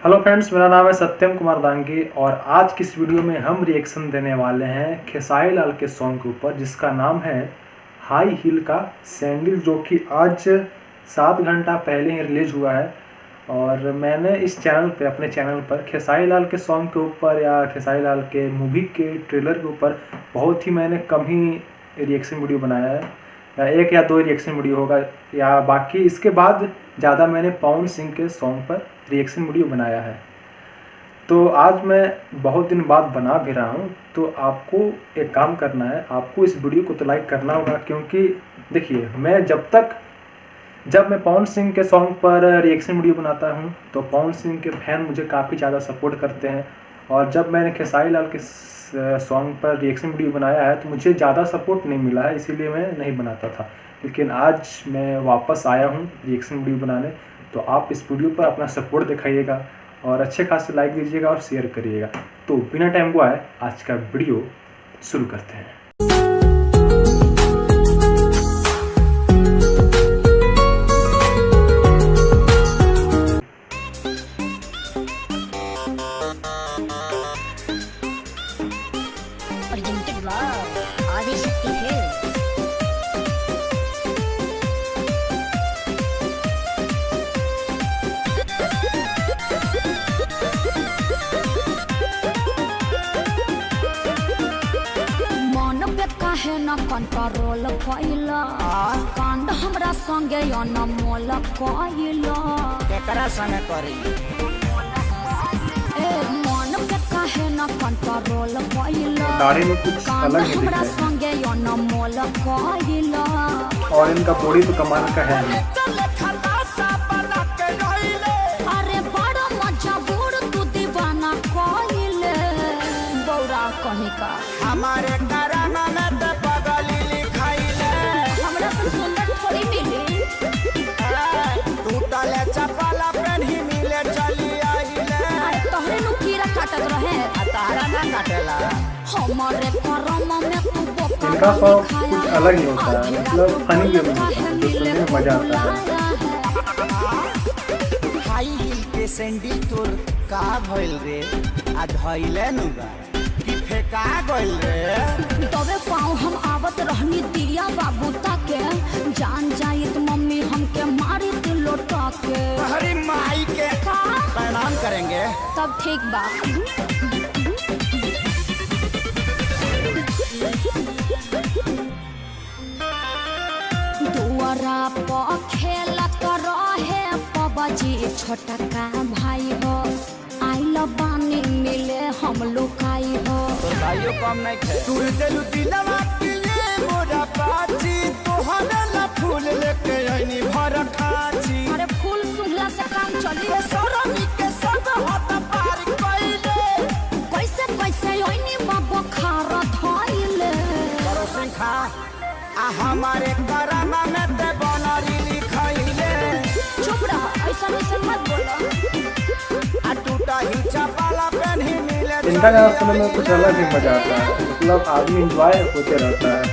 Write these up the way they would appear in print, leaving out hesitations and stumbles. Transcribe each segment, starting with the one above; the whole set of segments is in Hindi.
हेलो फ्रेंड्स, मेरा नाम है सत्यम कुमार दांगी और आज की इस वीडियो में हम रिएक्शन देने वाले हैं खेसारी लाल के सॉन्ग के ऊपर जिसका नाम है हाई हील का सैंडल, जो कि आज 7 घंटा पहले ही रिलीज हुआ है। और मैंने इस चैनल पे, अपने चैनल पर खेसारी लाल के सॉन्ग के ऊपर या खेसारी लाल के मूवी के ट्रेलर के ऊपर बहुत ही मैंने कम ही रिएक्शन वीडियो बनाया है, या 1 या 2 रिएक्शन वीडियो होगा, या बाकी इसके बाद ज़्यादा मैंने पवन सिंह के सॉन्ग पर रिएक्शन वीडियो बनाया है। तो आज मैं बहुत दिन बाद बना भी रहा हूँ, तो आपको एक काम करना है, आपको इस वीडियो को तो लाइक करना होगा, क्योंकि देखिए मैं जब मैं पवन सिंह के सॉन्ग पर रिएक्शन वीडियो बनाता हूँ तो पवन सिंह के फैन मुझे काफ़ी ज़्यादा सपोर्ट करते हैं, और जब मैंने खेसारी लाल के सॉन्ग पर रिएक्शन वीडियो बनाया है तो मुझे ज़्यादा सपोर्ट नहीं मिला है, इसीलिए मैं नहीं बनाता था। लेकिन आज मैं वापस आया हूँ रिएक्शन वीडियो बनाने, तो आप इस वीडियो पर अपना सपोर्ट दिखाइएगा और अच्छे खासे लाइक दीजिएगा और शेयर करिएगा। तो बिना टाइम को आए आज का वीडियो शुरू करते हैं। Presented by Adishakti Hills. मन पे काहे न कंट्रोल कइला, कांड हमरा संगे अनमोल कइला। केकरा संगे करी ए मन पे काहे न कंट्रोल कइला, दाढ़ी में कुछ कांड अलग ही दिख हमरा रहा है, संगे अनमोल कइला। और इनका बॉडी तो कमाल का है। अरे बड़ा मजा बूढ़ तू दीवाना कइले, बौरा कहीं का हमारे कराना में ते पगली लिखाइले। हमरा से सुंदर थोड़ी मिली। टूटले चपला पेन्ही मिले चली आइले। अरे तोहरे नु कीड़ा काटत रहे, आ तारा ना काटेला। हमारे करम में तू बोका इनका सॉन्ग कुछ अलग ही होता है, मतलब फनी वे में होता है, जो सुनने में मजा आता है। हाई हील के सैंडल तोर का भइल रे, आ धइले नुगा कि फेका गइल रे। तबे पाँव हम आवत रहनी दिया बाबू ताके, जान जाइत मम्मी हमके मारी दिल लोटा के। हरी माई के का प्रणाम करेंगे। तब ठीक बा। दुआरा पर खेलत रहे पबजी छोटका भाई हो, आइल बानी मिले हम लुकाई हो। तो भाइयों कम नहीं खे तूर देलु दिलवा के ये मोरा पाची, तोहरे ला फूल लेके आईनी भर खाची। अरे फूल सुंघला से काम चली। सरमी के सब हाथ पार कइले, कैसे कैसे ओइनी बाबा खार धइले। करो सिंखा आ हमारे कराना में ते बनरी लिखाइले। चुप रह, ऐसा मत बोलो। आ टूटा ही चपला पेन्ही मिले इनका गाना सुनने में कुछ अलग ही मजा आता है, मतलब आदमी एंजॉय होते रहता है।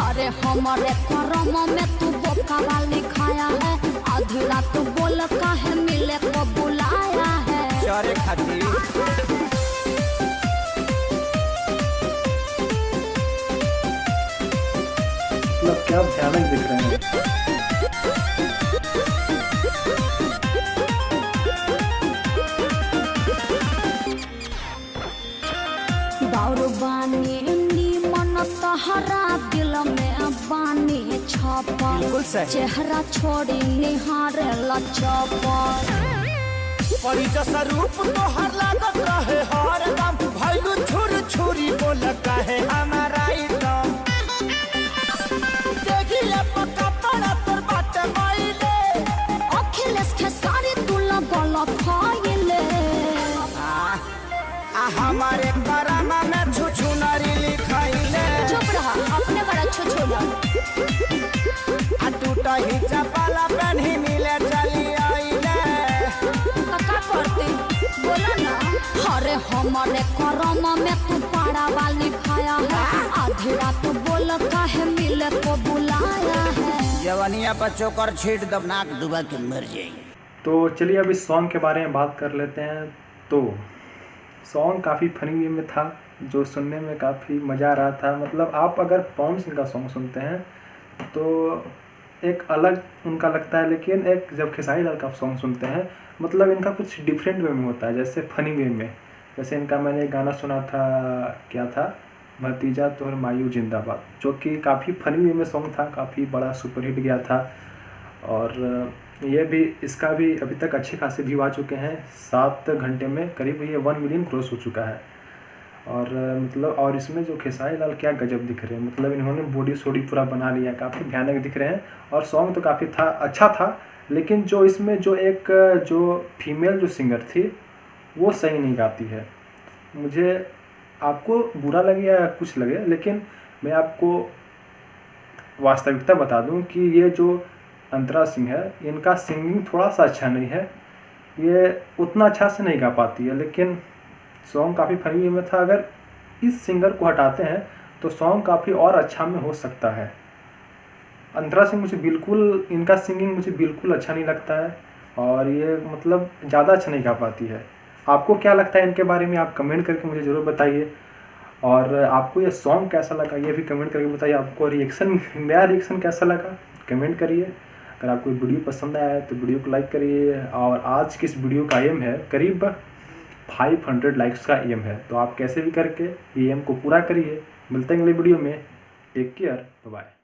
अरे हमारे करम में तू बोका वाली खाया है, आधी रात बोल काहे मिले को बुलाया है। चरे खाती मतलब क्या भयानक दिख रहे हैं। दारू बानी मन तहरा दिल में बानी छपल, बिल्कुल सही। चेहरा छोड़ी निहारे लचपल। परी जैसा रूप तोहर लागत रहे हरदम, भइलु छुर छुरी बोल काहे हमारा एकदम। देखिए पक्का पड़ा तोर बाटे माइले। अखिलेश खेसारी तू लगल फैले। आ हमारे कराना में छुछु नारी लिखाइले। चुप रहा, अपने बड़ा छुछुला। आ टूटा ही चपला पेन्ही मिले चली आइले। का करते बोला ना। अरे हमारे करम में तू पाड़ा वाली खाया है, आधी रात बोल काहे मिले को बुलाया है। जवनिया पर चोकर छीट दबनाक डुबा के मर जाएगी। तो चलिए अब इस सॉन्ग के बारे में बात कर लेते हैं। तो सॉन्ग काफ़ी फनी वे में था, जो सुनने में काफ़ी मज़ा आ रहा था। मतलब आप अगर पवन सिंह का सॉन्ग सुनते हैं तो एक अलग उनका लगता है, लेकिन एक जब खेसारी लाल का सॉन्ग सुनते हैं मतलब इनका कुछ डिफरेंट वे में होता है, जैसे फनी वे में। जैसे इनका मैंने एक गाना सुना था, क्या था, भतीजा तोहर मायू जिंदाबाद, जो कि काफ़ी फनी वे में सॉन्ग था, काफ़ी बड़ा सुपरहिट गया था। और ये भी, इसका भी अभी तक अच्छे खासे व्यू आ चुके हैं, 7 घंटे में करीब ये 1 मिलियन क्रॉस हो चुका है। और मतलब और इसमें जो खेसारी लाल क्या गजब दिख रहे हैं, मतलब इन्होंने बॉडी सोडी पूरा बना लिया, काफ़ी भयानक दिख रहे हैं। और सॉन्ग तो काफ़ी था, अच्छा था, लेकिन जो इसमें जो फीमेल जो सिंगर थी वो सही नहीं गाती है। मुझे, आपको बुरा लगे या कुछ लगे, लेकिन मैं आपको वास्तविकता बता दूं कि ये जो अंतरा सिंह है, इनका सिंगिंग थोड़ा सा अच्छा नहीं है, ये उतना अच्छा से नहीं गा पाती है। लेकिन सॉन्ग काफ़ी फनी वे में था। अगर इस सिंगर को हटाते हैं तो सॉन्ग काफ़ी और अच्छा में हो सकता है। अंतरा सिंह मुझे बिल्कुल, इनका सिंगिंग मुझे बिल्कुल अच्छा नहीं लगता है, और ये मतलब ज़्यादा अच्छा नहीं गा पाती है। आपको क्या लगता है इनके बारे में, आप कमेंट करके मुझे ज़रूर बताइए। और आपको ये सॉन्ग कैसा लगा ये भी कमेंट करके बताइए। आपको मेरा रिएक्शन कैसा लगा कमेंट करिए। अगर आपको वीडियो पसंद आया है तो वीडियो को लाइक करिए। और आज की इस वीडियो का एम है करीब 500 लाइक्स का एम है, तो आप कैसे भी करके ये एम को पूरा करिए। मिलते हैं अगले वीडियो में। Take care, bye.